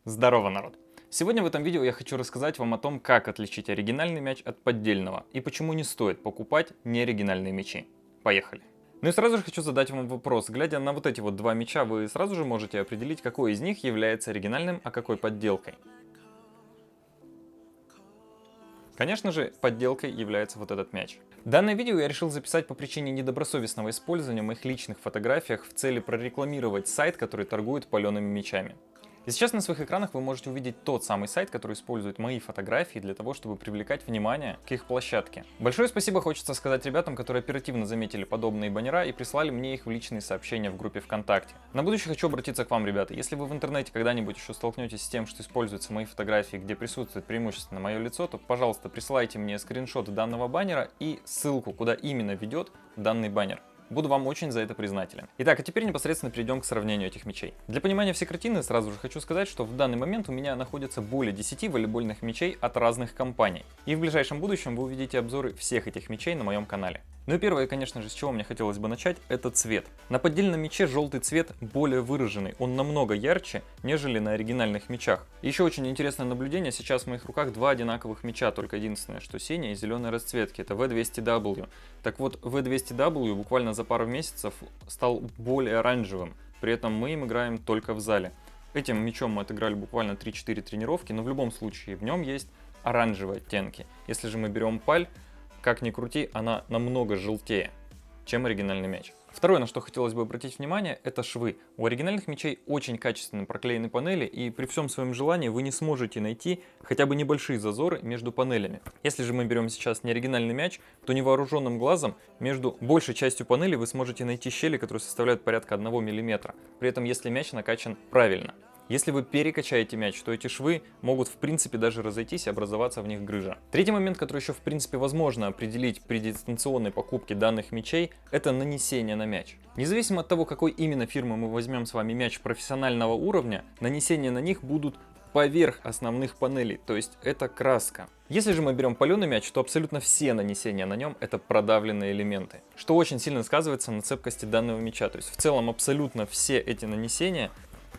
Здорово, народ! Сегодня в этом видео я хочу рассказать вам о том, как отличить оригинальный мяч от поддельного и почему не стоит покупать неоригинальные мячи. Поехали! Ну и сразу же хочу задать вам вопрос. Глядя на вот эти вот два мяча, вы сразу же можете определить, какой из них является оригинальным, а какой подделкой. Конечно же, подделкой является вот этот мяч. Данное видео я решил записать по причине недобросовестного использования моих личных фотографиях в цели прорекламировать сайт, который торгует палеными мячами. И сейчас на своих экранах вы можете увидеть тот самый сайт, который использует мои фотографии для того, чтобы привлекать внимание к их площадке. Большое спасибо хочется сказать ребятам, которые оперативно заметили подобные баннера и прислали мне их в личные сообщения в группе ВКонтакте. На будущее хочу обратиться к вам, ребята. Если вы в интернете когда-нибудь еще столкнетесь с тем, что используются мои фотографии, где присутствует преимущественно мое лицо, то, пожалуйста, присылайте мне скриншот данного баннера и ссылку, куда именно ведет данный баннер. Буду вам очень за это признателен. Итак, а теперь непосредственно перейдем к сравнению этих мячей. Для понимания всей картины сразу же хочу сказать, что в данный момент у меня находится более 10 волейбольных мячей от разных компаний. И в ближайшем будущем вы увидите обзоры всех этих мячей на моем канале. Ну и первое, конечно же, с чего мне хотелось бы начать, это цвет. На поддельном мяче желтый цвет более выраженный, он намного ярче, нежели на оригинальных мячах. И еще очень интересное наблюдение, сейчас в моих руках два одинаковых мяча, только единственное, что синяя и зеленой расцветки, это V200W. Так вот, V200W буквально за пару месяцев стал более оранжевым, при этом мы им играем только в зале. Этим мячом мы отыграли буквально 3-4 тренировки, но в любом случае в нем есть оранжевые оттенки. Если же мы берем паль, как ни крути, она намного желтее, чем оригинальный мяч. Второе, на что хотелось бы обратить внимание, это швы. У оригинальных мячей очень качественно проклеены панели, и при всем своем желании вы не сможете найти хотя бы небольшие зазоры между панелями. Если же мы берем сейчас неоригинальный мяч, то невооруженным глазом между большей частью панели вы сможете найти щели, которые составляют порядка 1 мм. При этом, если мяч накачан правильно. Если вы перекачаете мяч, то эти швы могут в принципе даже разойтись и образоваться в них грыжа. Третий момент, который еще в принципе возможно определить при дистанционной покупке данных мячей, это нанесение на мяч. Независимо от того, какой именно фирмы мы возьмем с вами мяч профессионального уровня, нанесения на них будут поверх основных панелей, то есть это краска. Если же мы берем паленый мяч, то абсолютно все нанесения на нем это продавленные элементы, что очень сильно сказывается на цепкости данного мяча. То есть в целом абсолютно все эти нанесения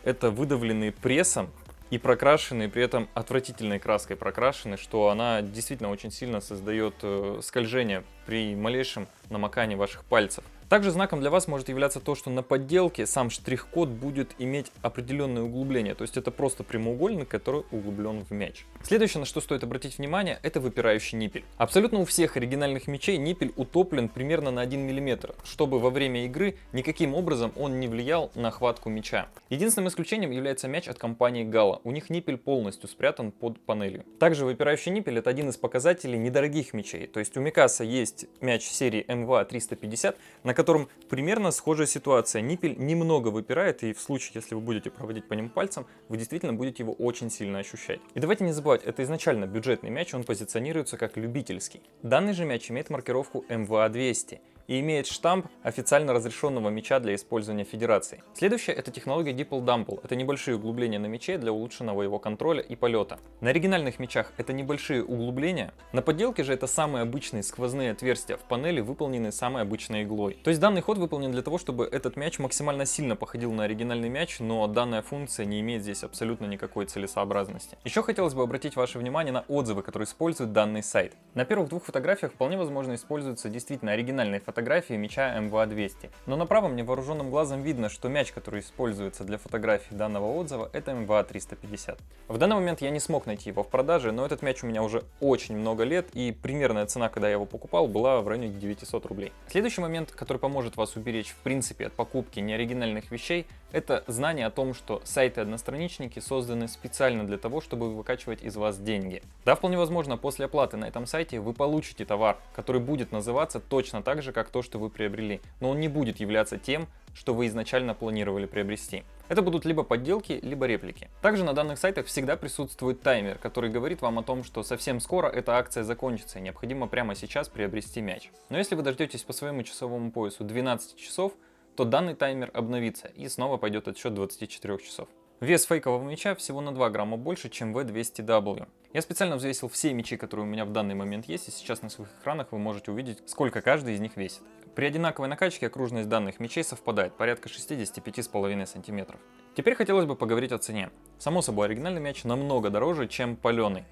это выдавленные прессом и прокрашенные, при этом отвратительной краской прокрашены, что она действительно очень сильно создает скольжение при малейшем намокании ваших пальцев. Также знаком для вас может являться то, что на подделке сам штрих-код будет иметь определенное углубление, то есть это просто прямоугольник, который углублен в мяч. Следующее, на что стоит обратить внимание, это выпирающий ниппель. Абсолютно у всех оригинальных мячей ниппель утоплен примерно на 1 мм, чтобы во время игры никаким образом он не влиял на хватку мяча. Единственным исключением является мяч от компании Gala. У них ниппель полностью спрятан под панелью. Также выпирающий ниппель это один из показателей недорогих мячей, то есть у Mikasa есть мяч серии MVA 350, на котором примерно схожая ситуация. Ниппель немного выпирает, и в случае, если вы будете проводить по нему пальцем, вы действительно будете его очень сильно ощущать. И давайте не забывать, это изначально бюджетный мяч, он позиционируется как любительский. Данный же мяч имеет маркировку MVA 200 и имеет штамп официально разрешенного мяча для использования федерации. Следующее это технология Dipple Dumble. Это небольшие углубления на мяче для улучшенного его контроля и полета. На оригинальных мячах это небольшие углубления, на подделке же это самые обычные сквозные отверстия в панели, выполненные самой обычной иглой. То есть данный ход выполнен для того, чтобы этот мяч максимально сильно походил на оригинальный мяч, но данная функция не имеет здесь абсолютно никакой целесообразности. Еще хотелось бы обратить ваше внимание на отзывы, которые используют данный сайт. На первых двух фотографиях вполне возможно используются действительно оригинальные фотографии мяча MVA 200. Но на правом невооруженным глазом видно, что мяч, который используется для фотографии данного отзыва, это MVA 350. В данный момент я не смог найти его в продаже, но этот мяч у меня уже очень много лет, и примерная цена, когда я его покупал, была в районе 900 рублей. Следующий момент, который поможет вас уберечь в принципе от покупки неоригинальных вещей, это знание о том, что сайты-одностраничники созданы специально для того, чтобы выкачивать из вас деньги. Да, вполне возможно, после оплаты на этом сайте вы получите товар, который будет называться точно так же, как то, что вы приобрели, но он не будет являться тем, что вы изначально планировали приобрести. Это будут либо подделки, либо реплики. Также на данных сайтах всегда присутствует таймер, который говорит вам о том, что совсем скоро эта акция закончится и необходимо прямо сейчас приобрести мяч. Но если вы дождетесь по своему часовому поясу 12 часов, то данный таймер обновится и снова пойдет отсчет 24 часов. Вес фейкового мяча всего на 2 грамма больше, чем V200W. Я специально взвесил все мячи, которые у меня в данный момент есть, и сейчас на своих экранах вы можете увидеть, сколько каждый из них весит. При одинаковой накачке окружность данных мячей совпадает, порядка 65,5 см. Теперь хотелось бы поговорить о цене. Само собой, оригинальный мяч намного дороже, чем паленый.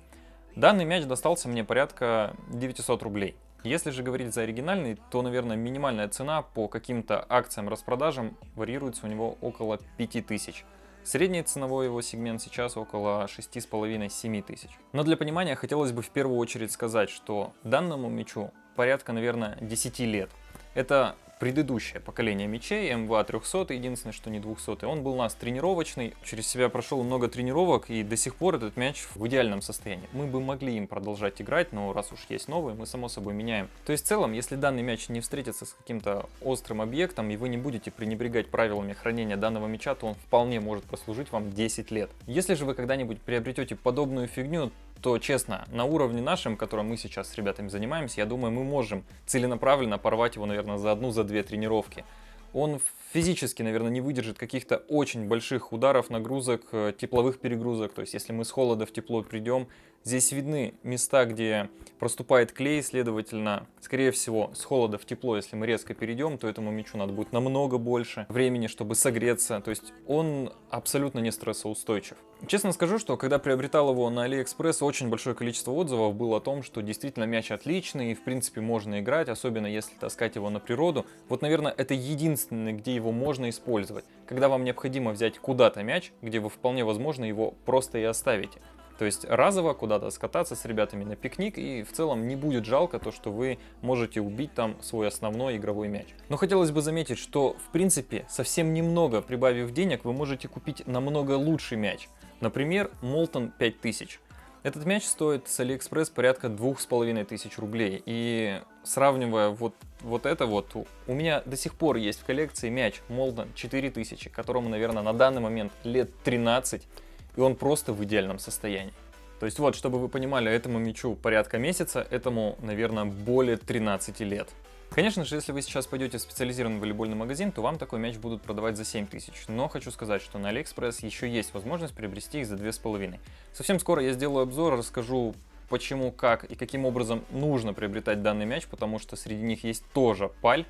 Данный мяч достался мне порядка 900 рублей. Если же говорить за оригинальный, то, наверное, минимальная цена по каким-то акциям, распродажам варьируется у него около 5000. Средний ценовой его сегмент сейчас около 6,5-7 тысяч. Но для понимания хотелось бы в первую очередь сказать, что данному мячу порядка, наверное, 10 лет. Это предыдущее поколение мячей, МВА 300, единственное, что не 200. Он был у нас тренировочный, через себя прошел много тренировок, и до сих пор этот мяч в идеальном состоянии. Мы бы могли им продолжать играть, но раз уж есть новый, мы само собой меняем. То есть в целом, если данный мяч не встретится с каким-то острым объектом, и вы не будете пренебрегать правилами хранения данного мяча, то он вполне может прослужить вам 10 лет. Если же вы когда-нибудь приобретете подобную фигню, то, честно, на уровне нашем, которым мы сейчас с ребятами занимаемся, я думаю, мы можем целенаправленно порвать его, наверное, за 1-2 тренировки. Он физически, наверное, не выдержит каких-то очень больших ударов, нагрузок, тепловых перегрузок. То есть, если мы с холода в тепло придем, здесь видны места, где проступает клей, следовательно, скорее всего, с холода в тепло, если мы резко перейдем, то этому мячу надо будет намного больше времени, чтобы согреться. То есть, он абсолютно не стрессоустойчив. Честно скажу, что когда приобретал его на AliExpress, очень большое количество отзывов было о том, что действительно мяч отличный и в принципе можно играть, особенно если таскать его на природу. Вот, наверное, это единственное, где его можно использовать. Когда вам необходимо взять куда-то мяч, где вы вполне возможно его просто и оставите. То есть разово куда-то скататься с ребятами на пикник, и в целом не будет жалко то, что вы можете убить там свой основной игровой мяч. Но хотелось бы заметить, что в принципе совсем немного прибавив денег, вы можете купить намного лучший мяч. Например, Molten 5000. Этот мяч стоит с AliExpress порядка 2500 рублей. И сравнивая вот это вот, у меня до сих пор есть в коллекции мяч Molten 4000, которому, наверное, на данный момент лет 13, и он просто в идеальном состоянии. То есть вот, чтобы вы понимали, этому мячу порядка месяца, этому, наверное, более 13 лет. Конечно же, если вы сейчас пойдете в специализированный волейбольный магазин, то вам такой мяч будут продавать за 7000. Но хочу сказать, что на AliExpress еще есть возможность приобрести их за 2500. Совсем скоро я сделаю обзор, расскажу, почему, как и каким образом нужно приобретать данный мяч, потому что среди них есть тоже паль.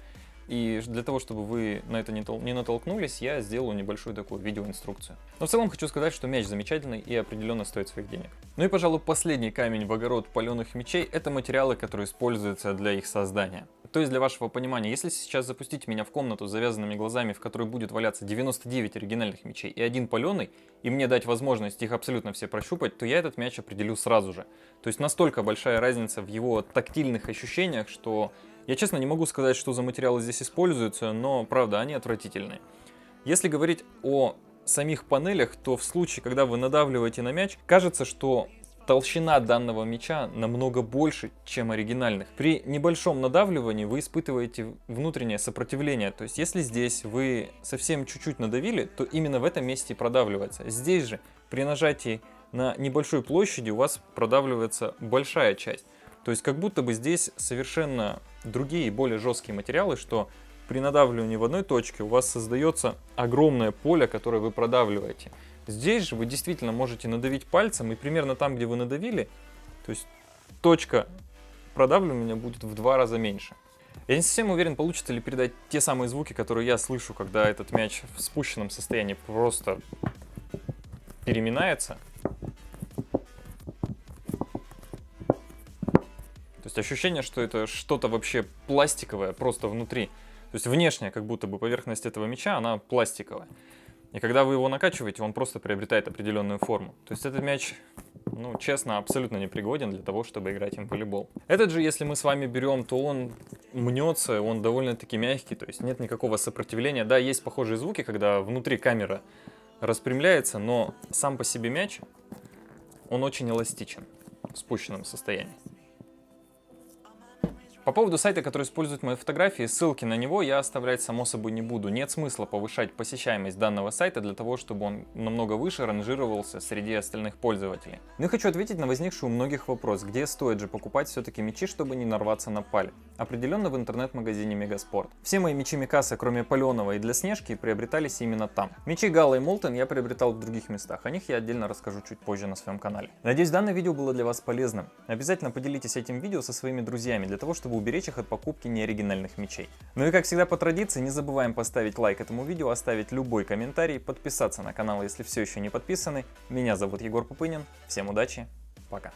И для того, чтобы вы на это не натолкнулись, я сделаю небольшую такую видеоинструкцию. Но в целом хочу сказать, что мяч замечательный и определенно стоит своих денег. Ну и, пожалуй, последний камень в огород паленых мячей – это материалы, которые используются для их создания. То есть, для вашего понимания, если сейчас запустить меня в комнату с завязанными глазами, в которой будет валяться 99 оригинальных мячей и один паленый, и мне дать возможность их абсолютно все прощупать, то я этот мяч определю сразу же. То есть, настолько большая разница в его тактильных ощущениях, что я, честно, не могу сказать, что за материалы здесь используются, но, правда, они отвратительные. Если говорить о самих панелях, то в случае, когда вы надавливаете на мяч, кажется, что толщина данного мяча намного больше, чем оригинальных. При небольшом надавливании вы испытываете внутреннее сопротивление. То есть, если здесь вы совсем чуть-чуть надавили, то именно в этом месте и продавливается. Здесь же, при нажатии на небольшой площади, у вас продавливается большая часть. То есть, как будто бы здесь совершенно другие, более жесткие материалы, что при надавливании в одной точке у вас создается огромное поле, которое вы продавливаете. Здесь же вы действительно можете надавить пальцем, и примерно там, где вы надавили, то есть точка продавливания будет в 2 раза меньше. Я не совсем уверен, получится ли передать те самые звуки, которые я слышу, когда этот мяч в спущенном состоянии просто переминается. То есть ощущение, что это что-то вообще пластиковое просто внутри. То есть внешняя, как будто бы поверхность этого мяча, она пластиковая. И когда вы его накачиваете, он просто приобретает определенную форму. То есть этот мяч, ну, честно, абсолютно не пригоден для того, чтобы играть им в волейбол. Этот же, если мы с вами берем, то он мнется, он довольно-таки мягкий, то есть нет никакого сопротивления. Да, есть похожие звуки, когда внутри камера распрямляется, но сам по себе мяч, он очень эластичен в спущенном состоянии. По поводу сайта, который использует мои фотографии, ссылки на него я оставлять само собой не буду. Нет смысла повышать посещаемость данного сайта для того, чтобы он намного выше ранжировался среди остальных пользователей. Ну и хочу ответить на возникший у многих вопрос, где стоит же покупать все-таки мячи, чтобы не нарваться на паль. Определенно в интернет-магазине Мегаспорт. Все мои мячи Микаса, кроме паленого и для Снежки, приобретались именно там. Мячи Gala и Molten я приобретал в других местах, о них я отдельно расскажу чуть позже на своем канале. Надеюсь, данное видео было для вас полезным. Обязательно поделитесь этим видео со своими друзьями, для того, чтобы чтобы уберечь их от покупки неоригинальных мечей. Ну и как всегда по традиции, не забываем поставить лайк этому видео, оставить любой комментарий, подписаться на канал, если все еще не подписаны. Меня зовут Егор Пупынин, всем удачи, пока.